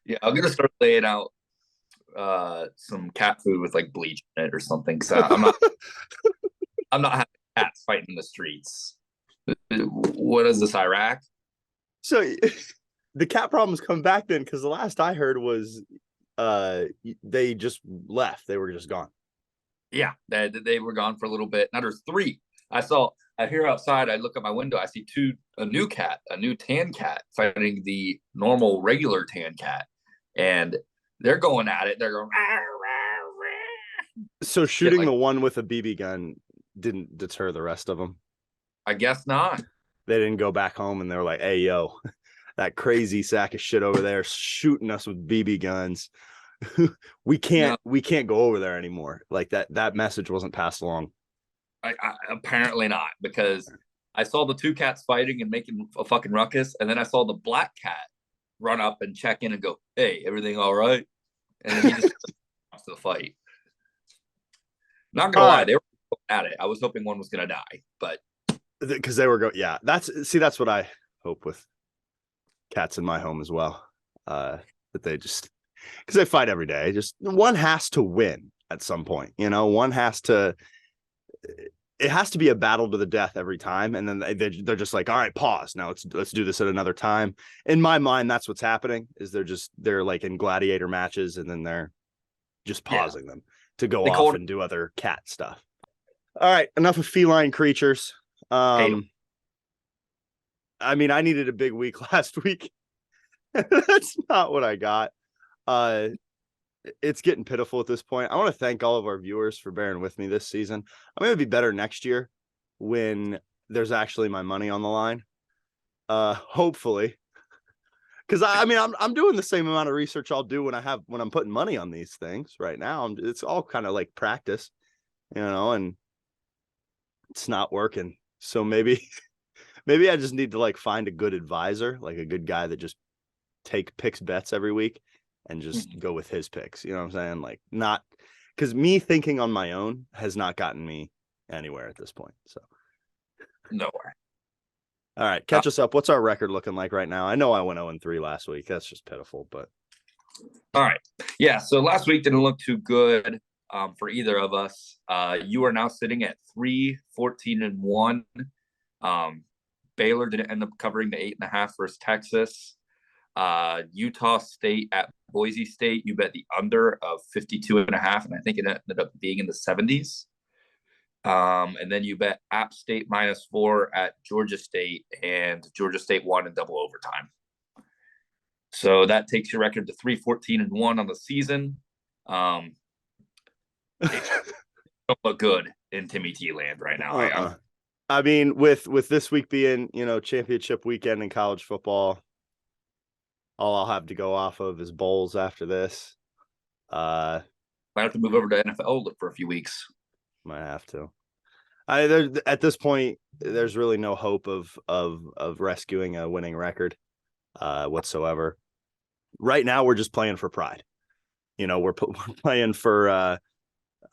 Yeah, I'm gonna start laying out some cat food with like bleach in it or something. So I'm not having cats fighting in the streets. What is this, Iraq? So the cat problems come back then, because the last I heard was they just left. They were just gone. Yeah, they were gone for a little bit. Now there's three. I hear outside, I look at my window, I see a new cat, a new tan cat fighting the normal regular tan cat. And they're going at it. They're going rah, rah, rah. So Shit shooting like the one with a BB gun didn't deter the rest of them. I guess not. They didn't go back home and they were like, "Hey, yo, that crazy sack of shit over there shooting us with BB guns. we can't No, we can't go over there anymore." Like that message wasn't passed along. apparently not, because I saw the two cats fighting and making a fucking ruckus, and then I saw the black cat run up and check in and go, "Hey, everything all right?" And then he just to the fight. Not All gonna lie, right, they were at it. I was hoping one was gonna die, but because they were yeah, that's what I hope with cats in my home as well. That they just, because they fight every day, just one has to win at some point. One has to, it has to be a battle to the death every time, and then they're just like, all right, pause, now let's do this at another time. In my mind, that's what's happening, is they're like in gladiator matches, and then they're just yeah, pausing them to go they off called and do other cat stuff. All right, enough of feline creatures. hate them. um I mean, I needed a big week last week. That's not what I got. uh it's getting pitiful at this point. I want to thank all of our viewers for bearing with me this season. I'm going to be better next year when there's actually my money on the line. Hopefully, because I mean, I'm doing the same amount of research I'll do when I'm putting money on these things right now. It's all kind of like practice, and it's not working. So maybe maybe I just need to like find a good advisor, like a good guy that just picks bets every week and just go with his picks. You know what I'm saying? Like, not because me thinking on my own has not gotten me anywhere at this point. So, Nowhere. all right, Uh, catch us up. What's our record looking like right now? I know I went 0-3 last week. That's just pitiful, but all right. Yeah. So last week didn't look too good for either of us. You are now sitting at 3-14-1. Um, Baylor didn't end up covering the 8.5 versus Texas. Utah State at Boise State, you bet the under of 52.5, and I think it ended up being in the 70s. And then you bet App State -4 at Georgia State, and Georgia State won in double overtime. So that takes your record to 3-14-1 on the season. It don't look good in Timmy T land right now. I mean, with this week being championship weekend in college football, all I'll have to go off of is bowls after this. Might have to move over to NFL for a few weeks. Might have to. At this point, there's really no hope of rescuing a winning record whatsoever. Right now, we're just playing for pride. We're playing for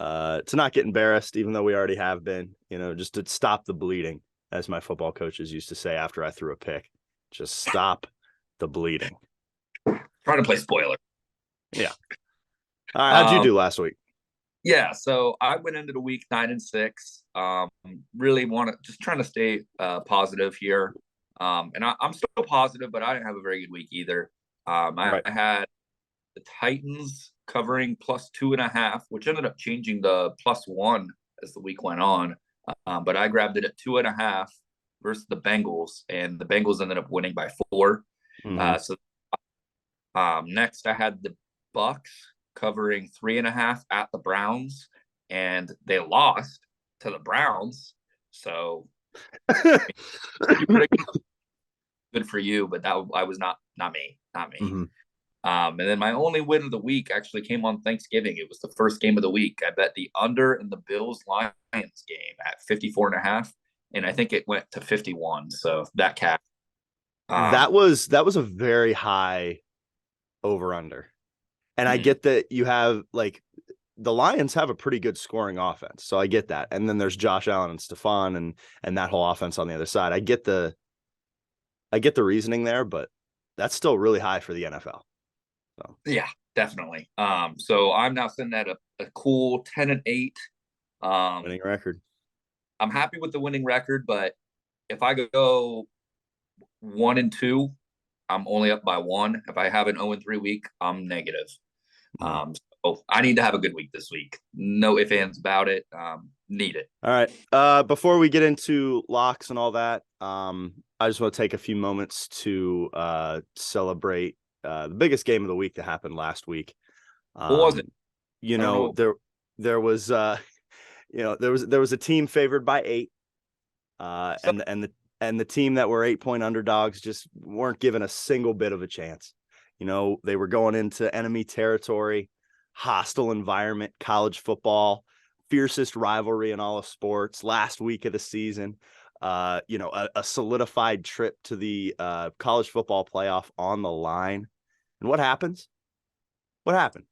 to not get embarrassed, even though we already have been. Just to stop the bleeding, as my football coaches used to say after I threw a pick. Just stop the bleeding. Trying to play spoiler. Yeah. All right. How'd you do last week? Yeah, so I went into the week 9-6. Really want to just trying to stay positive here. And I'm still positive, but I didn't have a very good week either. Right. I had the Titans covering +2.5, which ended up changing the +1 as the week went on. But I grabbed it at 2.5 versus the Bengals, and the Bengals ended up winning by 4. Mm-hmm. So next, I had the Bucks covering 3.5 at the Browns, and they lost to the Browns. So good for you, but that I was not me. Mm-hmm. And then my only win of the week actually came on Thanksgiving. It was the first game of the week. I bet the under in the Bills Lions game at 54.5, and I think it went to 51. So that cap. That was a very high over under. And I get that you have like the Lions have a pretty good scoring offense. So I get that. And then there's Josh Allen and Stephon and that whole offense on the other side. I get the reasoning there, but that's still really high for the NFL. So Yeah, definitely. So I'm now sitting at a cool 10-8. winning record. I'm happy with the winning record, but if I go 1-2, I'm only up by one. If I have an 0-3 week, I'm negative. Mm. So I need to have a good week this week. No ifs, ands about it. Need it. All right. Before we get into locks and all that, I just want to take a few moments to celebrate the biggest game of the week that happened last week. What was it? You I don't know, know. there was there was a team favored by 8, So, and the team that were 8-point underdogs just weren't given a single bit of a chance. You know, they were going into enemy territory, hostile environment, college football, fiercest rivalry in all of sports, last week of the season. A solidified trip to the college football playoff on the line. And what happens? What happened?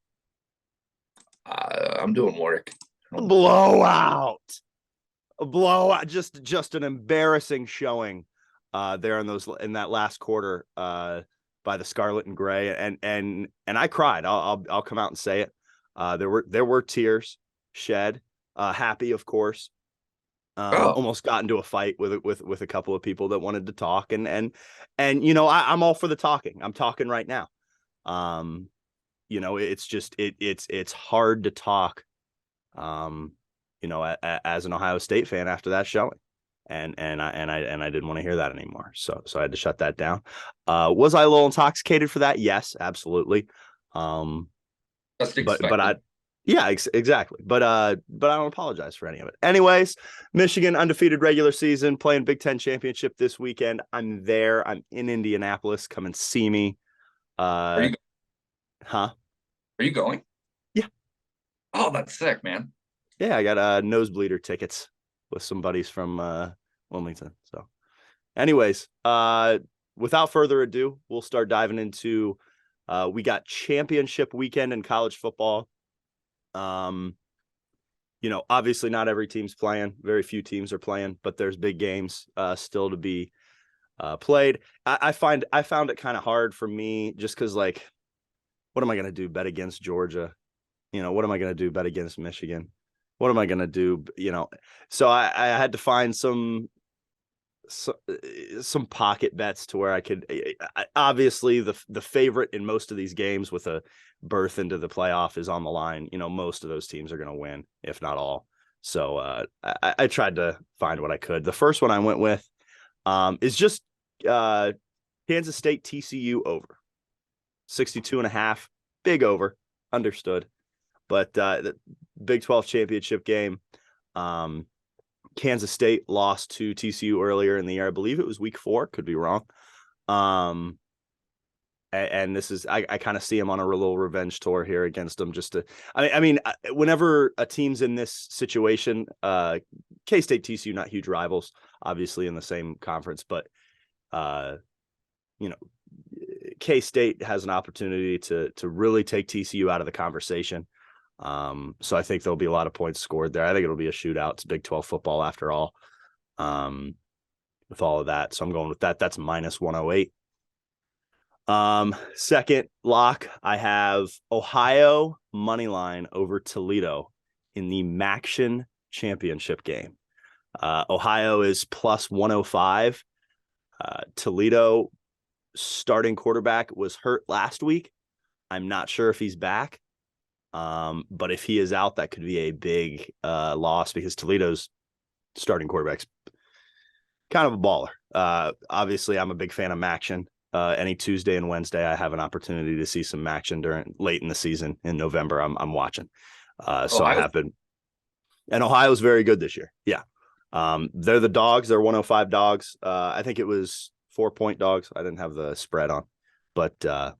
I'm doing work. A blowout. A blowout. Just an embarrassing showing there in that last quarter by the Scarlet and Gray. And I cried. I'll come out and say it. There were tears shed. Happy, of course. Oh, Almost got into a fight with a couple of people that wanted to talk, and I'm all for the talking. I'm talking right now. It's just it's hard to talk. As an Ohio State fan after that showing, and I didn't want to hear that anymore. So I had to shut that down. Was I a little intoxicated for that? Yes, absolutely. that's But expected. yeah, exactly. But I don't apologize for any of it. Anyways, Michigan undefeated regular season, playing Big Ten championship this weekend. I'm there. I'm in Indianapolis. Come and see me. Are you Huh? are you going? Yeah. Oh, that's sick, man. Yeah, I got nosebleeder tickets with some buddies from Wilmington. So anyways, without further ado, we'll start diving into we got championship weekend in college football. Obviously not every team's playing. Very few teams are playing, but there's big games still to be played. I found it kind of hard for me just because, like, what am I going to do? Bet against Georgia? What am I going to do? Bet against Michigan? What am I going to do? So I had to find some pocket bets to where I could obviously the favorite in most of these games with a berth into the playoff is on the line. Most of those teams are going to win, if not all. So I tried to find what I could. The first one I went with is just Kansas State TCU over 62.5, big over, understood. But the Big 12 championship game, Kansas State lost to TCU earlier in the year. I believe it was week 4. Could be wrong. And this is, I kind of see him on a little revenge tour here against them. Just to, whenever a team's in this situation, K-State, TCU, not huge rivals, obviously in the same conference, but K-State has an opportunity to really take TCU out of the conversation. So I think there'll be a lot of points scored there. I think it'll be a shootout. It's Big 12 football after all. With all of that. So I'm going with that. That's minus 108. Second lock, I have Ohio money line over Toledo in the Maction championship game. Ohio is plus 105. Toledo starting quarterback was hurt last week. I'm not sure if he's back. But if he is out, that could be a big loss because Toledo's starting quarterback's kind of a baller. Obviously, I'm a big fan of Maction. Any Tuesday and Wednesday, I have an opportunity to see some Maction late in the season in November. I'm watching. So I have been, and Ohio's very good this year. Yeah. They're the dogs. They're 105 dogs. I think it was 4-point dogs. I didn't have the spread on, but I'm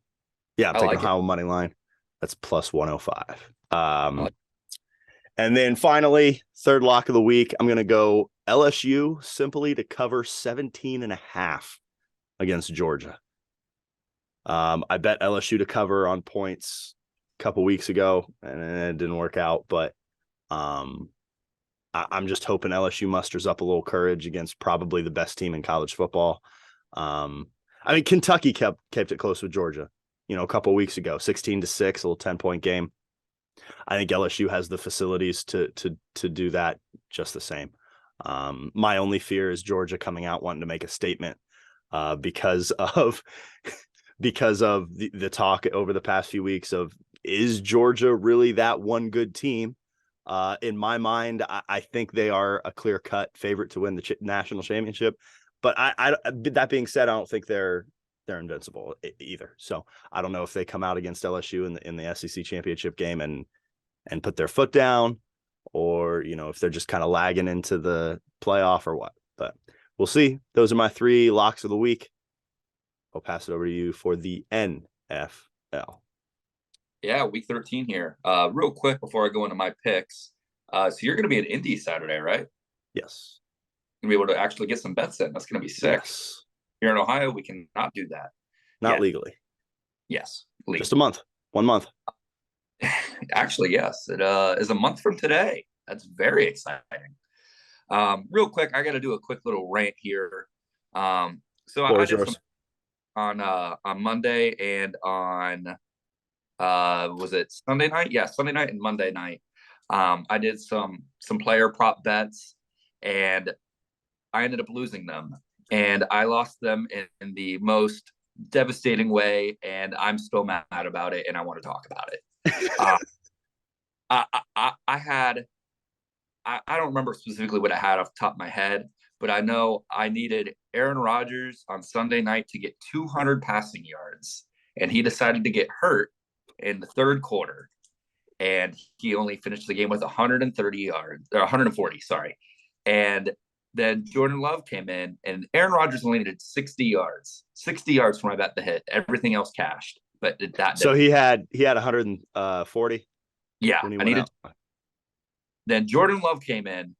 taking Ohio money line. That's plus 105. And then finally, third lock of the week, I'm going to go LSU simply to cover 17.5 against Georgia. I bet LSU to cover on points a couple weeks ago, and it didn't work out. But I'm just hoping LSU musters up a little courage against probably the best team in college football. Kentucky kept it close with Georgia. a couple of weeks ago, 16-6, a little 10-point game. I think LSU has the facilities to do that just the same. My only fear is Georgia coming out wanting to make a statement because of the talk over the past few weeks of, is Georgia really that one good team? In my mind, I think they are a clear-cut favorite to win the national championship. But that being said, I don't think they're invincible either. So I don't know if they come out against LSU in the SEC championship game and put their foot down, or if they're just kind of lagging into the playoff or what. But we'll see. Those are my 3 locks of the week. I'll pass it over to you for the NFL. Yeah, week 13 here. Real quick before I go into my picks. So you're going to be at Indy Saturday, right? Yes. Going to be able to actually get some bets in. That's going to be sick. Yes. Here in Ohio, we cannot do that. Not legally. Yes. Legally. Just a month. 1 month. Actually, yes. It is a month from today. That's very exciting. Real quick, I got to do a quick little rant here. So I did some on Monday and on was it Sunday night? Yeah, Sunday night and Monday night. I did some player prop bets, and I ended up losing them. And I lost them in the most devastating way, and I'm still mad about it, and I want to talk about it. I don't remember specifically what I had off the top of my head, but I know I needed Aaron Rodgers on Sunday night to get 200 passing yards, and he decided to get hurt in the third quarter, and he only finished the game with 130 yards, or 140, sorry. And then Jordan Love came in, and Aaron Rodgers only needed 60 yards for my bet to hit. Everything else cashed, but that. So he had 140. Yeah, I needed. Then Jordan Love came in.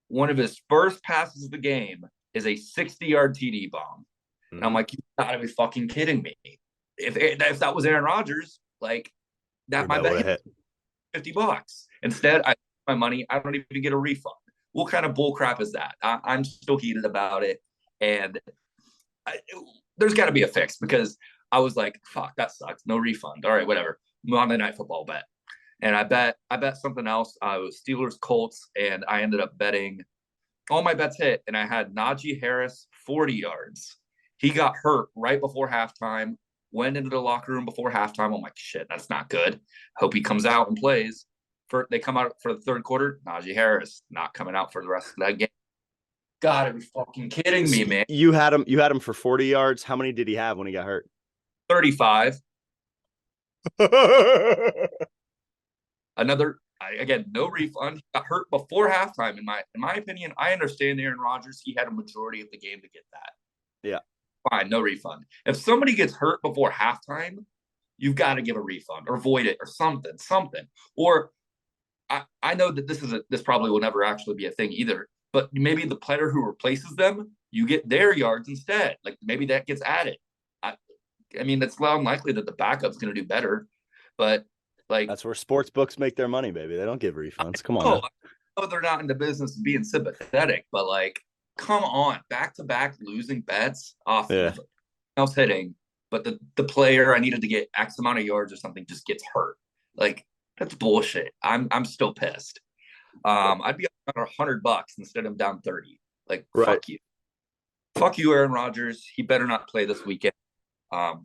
One of his first passes of the game is a 60-yard TD bomb, and I'm like, you gotta be fucking kidding me! If that was Aaron Rodgers, like that, my bet hit $50. Instead, I my money. I don't even get a refund. What kind of bull crap is that? I'm still heated about it, and there's got to be a fix, because I was like, fuck, that sucks. No refund. All right, whatever. Monday Night Football bet. And I bet something else. It was Steelers Colts, and I ended up betting. All my bets hit, and I had Najee Harris 40 yards. He got hurt right before halftime. Went into the locker room before halftime. I'm like, shit, that's not good. Hope he comes out and plays. They come out for the third quarter. Najee Harris not coming out for the rest of that game. Gotta be fucking kidding me, man. You had him for 40 yards. How many did he have when he got hurt? 35. Another, again, no refund. He got hurt before halftime. In my opinion, I understand Aaron Rodgers. He had a majority of the game to get that. Yeah. Fine, no refund. If somebody gets hurt before halftime, you've got to give a refund or void it or something. Or I know that this probably will never actually be a thing either, but maybe the player who replaces them, you get their yards instead. Like maybe that gets added. I mean, it's unlikely that the backup's going to do better, but like that's where sports books make their money, baby. They don't give refunds. Come on. I know they're not in the business of being sympathetic, but like, come on, back-to-back losing bets off else hitting, but the player I needed to get X amount of yards or something just gets hurt. Like, that's bullshit. I'm still pissed. I'd be up $100 instead of down 30. Like, fuck you, Aaron Rodgers. He better not play this weekend.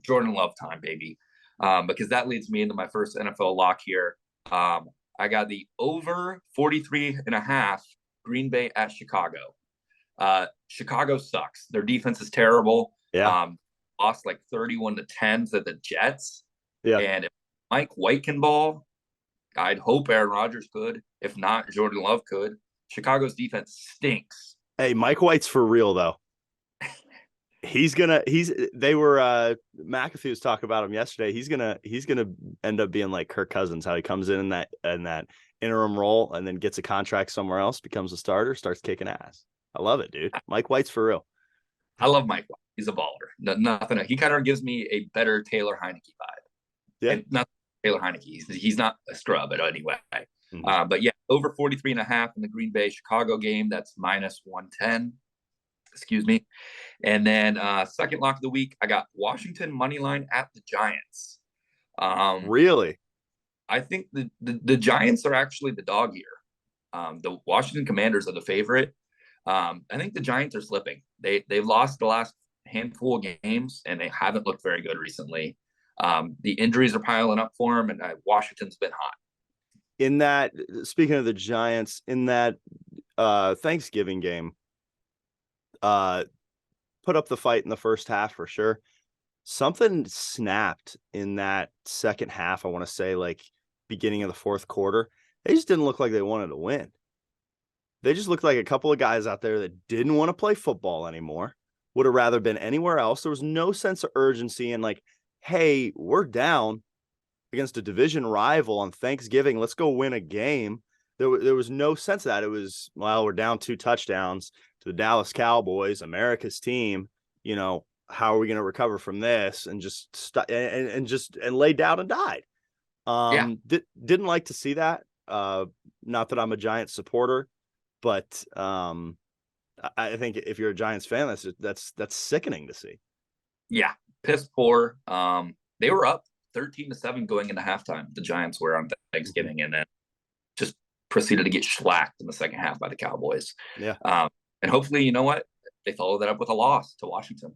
Jordan Love time, baby. Because that leads me into my first NFL lock here. I got the over 43.5 Green Bay at Chicago. Chicago sucks. Their defense is terrible. Yeah. Lost like 31-10 to the Jets. Yeah. And if Mike White can ball, I'd hope Aaron Rodgers could. If not, Jordan Love could. Chicago's defense stinks. Hey, Mike White's for real though. They were McAfee was talking about him yesterday. He's gonna end up being like Kirk Cousins, how he comes in that interim role and then gets a contract somewhere else, becomes a starter, starts kicking ass. I love it, dude. Mike White's for real. I love Mike White. He's a baller. Nothing. He kind of gives me a better Taylor Heineke vibe. Yeah. And not Taylor Heineke. He's not a scrub at any way. Mm-hmm. But yeah, over 43.5 in the Green Bay Chicago game. That's -110. Excuse me. And then second lock of the week, I got Washington money line at the Giants. Really? I think the Giants are actually the dog here. The Washington Commanders are the favorite. I think the Giants are slipping. They've lost the last handful of games, and they haven't looked very good recently. The injuries are piling up for them, and Washington's been hot. In that, speaking of the Giants, in that Thanksgiving game, put up the fight in the first half for sure. Something snapped in that second half. I want to say like beginning of the fourth quarter. They just didn't look like they wanted to win. They just looked like a couple of guys out there that didn't want to play football anymore, would have rather been anywhere else. There was no sense of urgency and like, hey, we're down against a division rival on Thanksgiving. Let's go win a game. There was no sense of that. It was, well, we're down 2 touchdowns to the Dallas Cowboys, America's team. You know, how are we going to recover from this? And just and laid down and died. Didn't like to see that. Not that I'm a Giants supporter, but I think if you're a Giants fan, that's sickening to see. Yeah, piss poor. They were up 13-7 going into halftime. The Giants were on Thanksgiving, and then just proceeded to get shellacked in the second half by the Cowboys. Yeah. And hopefully, you know what? They follow that up with a loss to Washington.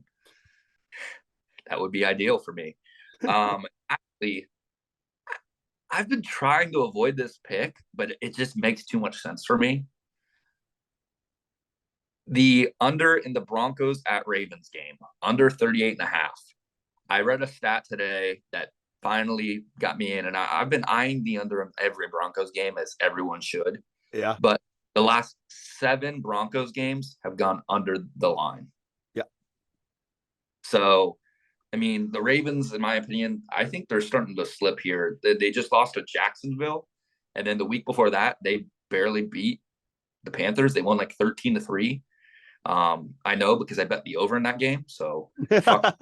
That would be ideal for me. Actually, I've been trying to avoid this pick, but it just makes too much sense for me. The under in the Broncos at Ravens game, under 38.5. I read a stat today that finally got me in, and I've been eyeing the under in every Broncos game, as everyone should. Yeah. But the last 7 Broncos games have gone under the line. Yeah. So, I mean, the Ravens, in my opinion, I think they're starting to slip here. They just lost to Jacksonville, and then the week before that, they barely beat the Panthers. They won like 13-3. I know because I bet the over in that game. So, fuck.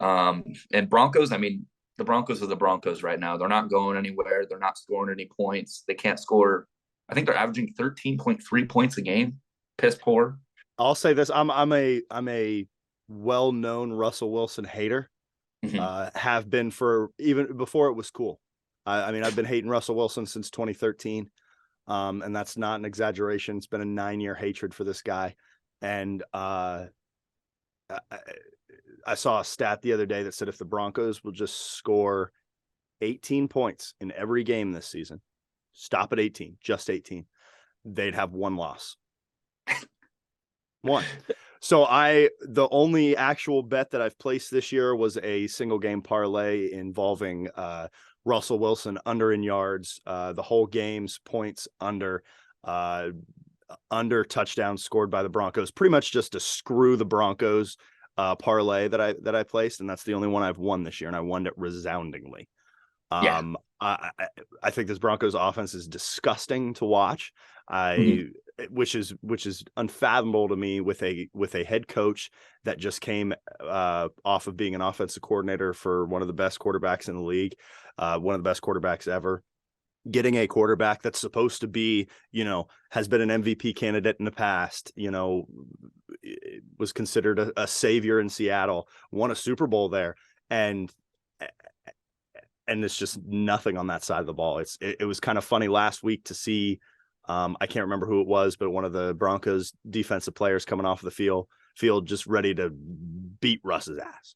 And Broncos, I mean, the Broncos are the Broncos right now. They're not going anywhere. They're not scoring any points. They can't score. I think they're averaging 13.3 points a game. Piss poor. I'll say this: I'm a well-known Russell Wilson hater. Mm-hmm. Have been for even before it was cool. I mean, I've been hating Russell Wilson since 2013. And that's not an exaggeration. It's been a 9-year hatred for this guy. And I saw a stat the other day that said if the Broncos will just score 18 points in every game this season, stop at 18, just 18, they'd have 1 loss. 1. So the only actual bet that I've placed this year was a single game parlay involving Russell Wilson under in yards, the whole game's points under touchdowns scored by the Broncos, pretty much just to screw the Broncos parlay that I placed, and that's the only one I've won this year, and I won it resoundingly. I think this Broncos offense is disgusting to watch. Which is unfathomable to me with a head coach that just came off of being an offensive coordinator for one of the best quarterbacks in the league, one of the best quarterbacks ever. Getting a quarterback that's supposed to be, has been an MVP candidate in the past, was considered a savior in Seattle, won a Super Bowl there, and it's just nothing on that side of the ball. It was kind of funny last week to see. I can't remember who it was, but one of the Broncos defensive players coming off the field just ready to beat Russ's ass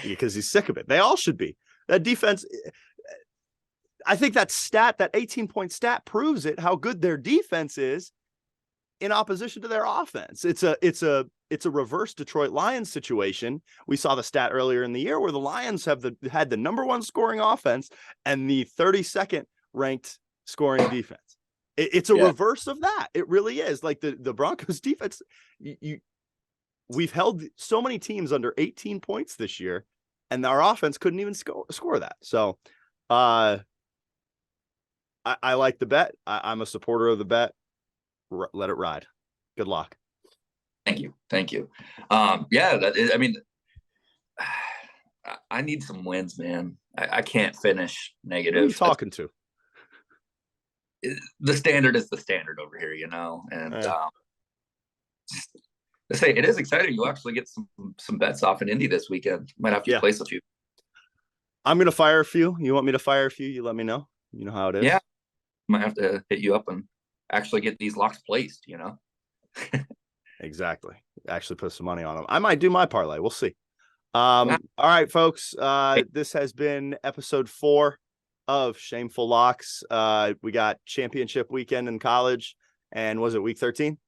because he's sick of it. They all should be. That defense, I think that 18-point stat proves it, how good their defense is in opposition to their offense. It's a reverse Detroit Lions situation. We saw the stat earlier in the year where the Lions had the number 1 scoring offense and the 32nd ranked scoring defense. It's a reverse of that. It really is. Like the Broncos defense, we've held so many teams under 18 points this year, and our offense couldn't even score that. So I like the bet. I'm a supporter of the bet. Let it ride. Good luck. Thank you. I mean, I need some wins, man. I can't finish negative. Who are you talking to? The standard is the standard over here, and I say it is exciting. You'll actually get some bets off in Indy this weekend. Might have to Yeah. place a few. I'm gonna fire a few. You want me to fire a few? You let me know. You know how it is. Yeah, might have to hit you up and actually get these locks placed. Exactly. Actually put some money on them. I might do my parlay. We'll see. All right, folks. This has been episode 4 of Shameful Locks. We got championship weekend in college, and was it week 13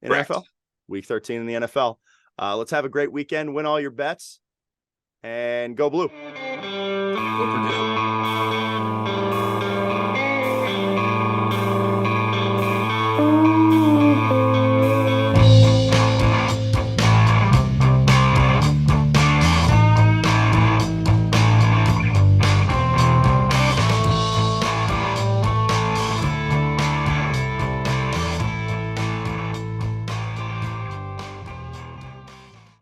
in Correct. NFL? Week 13 in the NFL. Let's have a great weekend. Win all your bets, and go blue. Go Purdue.